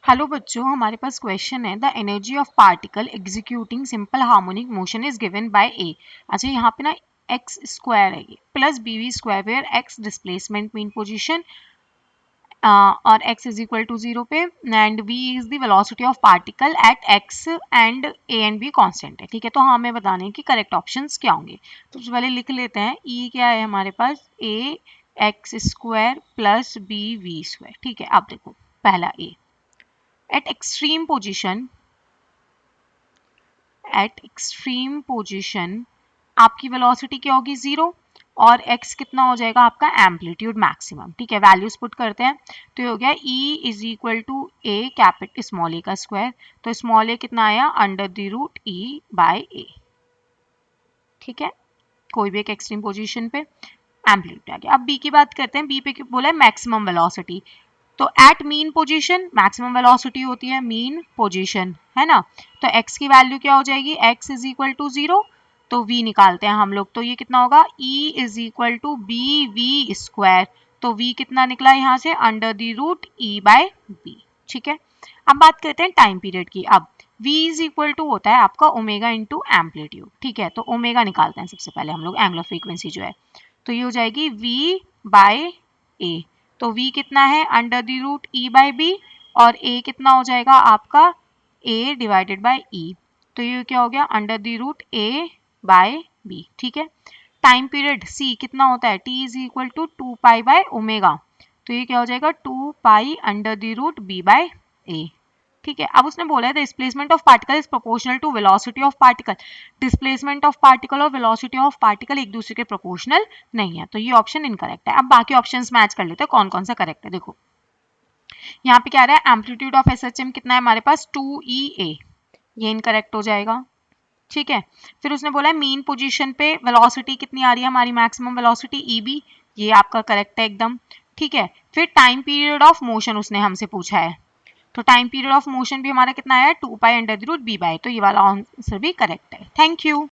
Hello बच्चों, हमारे पास क्वेश्चन है the energy of particle executing simple harmonic motion is given by a. अच्छा, यहाँ पे ना एक्स स्क्वायर है ये plus b v square where x displacement mean position और x इज इक्वल टू 0 पे and v is the velocity of particle at x and a and b constant है। ठीक है, तो हमें बताने हैं कि करेक्ट ऑप्शंस क्या होंगे। तो सबसे पहले लिख लेते हैं e क्या है हमारे पास a x square plus b v square. ठीक है, अब देखो पहला a at extreme position आपकी वेलोसिटी क्या होगी 0 और x कितना हो जाएगा आपका एम्पलीट्यूड मैक्सिमम। ठीक है, वैल्यूज पुट करते हैं तो ये हो गया e is equal to a capital small a का स्क्वायर। तो स्मॉल a कितना आया under the root e by a। ठीक है, कोई भी एक एक्सट्रीम पोजीशन पे एम्पलीट्यूड आ गया। अब b की बात करते हैं, b पे बोला है मैक्सिमम वेलोसिटी। तो at mean position maximum velocity होती है मीन पोजीशन, है ना। तो x की वैल्यू क्या हो जाएगी x इज इक्वल टू 0, तो v निकालते हैं हम लोग। तो ये कितना होगा e is equal to b v square. तो v कितना निकला यहाँ से under the root e by b। ठीक है, अब बात करते हैं टाइम पीरियड की। अब v इज इक्वल टू होता है आपका ओमेगा इंटू एम्पलीट्यूड। ठीक है, तो ओमेगा निकालते हैं सबसे पहले हम लोग, एंगुलर फ्रीक्वेंसी जो है। तो ये हो जाएगी v बाय a। तो v कितना है under the root e by b और a कितना हो जाएगा आपका a डिवाइडेड बाय e। तो ये क्या हो गया under the root a by b। ठीक है, टाइम पीरियड c कितना होता है t is equal to 2 pi by omega. तो ये क्या हो जाएगा 2 pi under the root b by a। ठीक है, अब उसने बोला है the displacement of particle is proportional to velocity of particle. Displacement of particle और वेलोसिटी ऑफ पार्टिकल एक दूसरे के प्रोपोर्शनल नहीं है, तो ये ऑप्शन इनकरेक्ट है। अब बाकी ऑप्शंस मैच कर लेते हैं कौन कौन सा करेक्ट है। देखो यहाँ पे क्या आ रहा है एम्पलीट्यूड ऑफ एसएचएम कितना है हमारे पास 2EA, ये इनकरेक्ट हो जाएगा। ठीक है, फिर उसने बोला है मीन पोजीशन पे वेलोसिटी कितनी आ रही है हमारी मैक्सिमम वेलोसिटी EB, ये आपका करेक्ट है एकदम। ठीक है, फिर टाइम पीरियड ऑफ मोशन उसने हमसे पूछा है, तो टाइम पीरियड ऑफ मोशन भी हमारा कितना आया 2 pi under the root b by, तो ये वाला आंसर भी करेक्ट है। Thank you.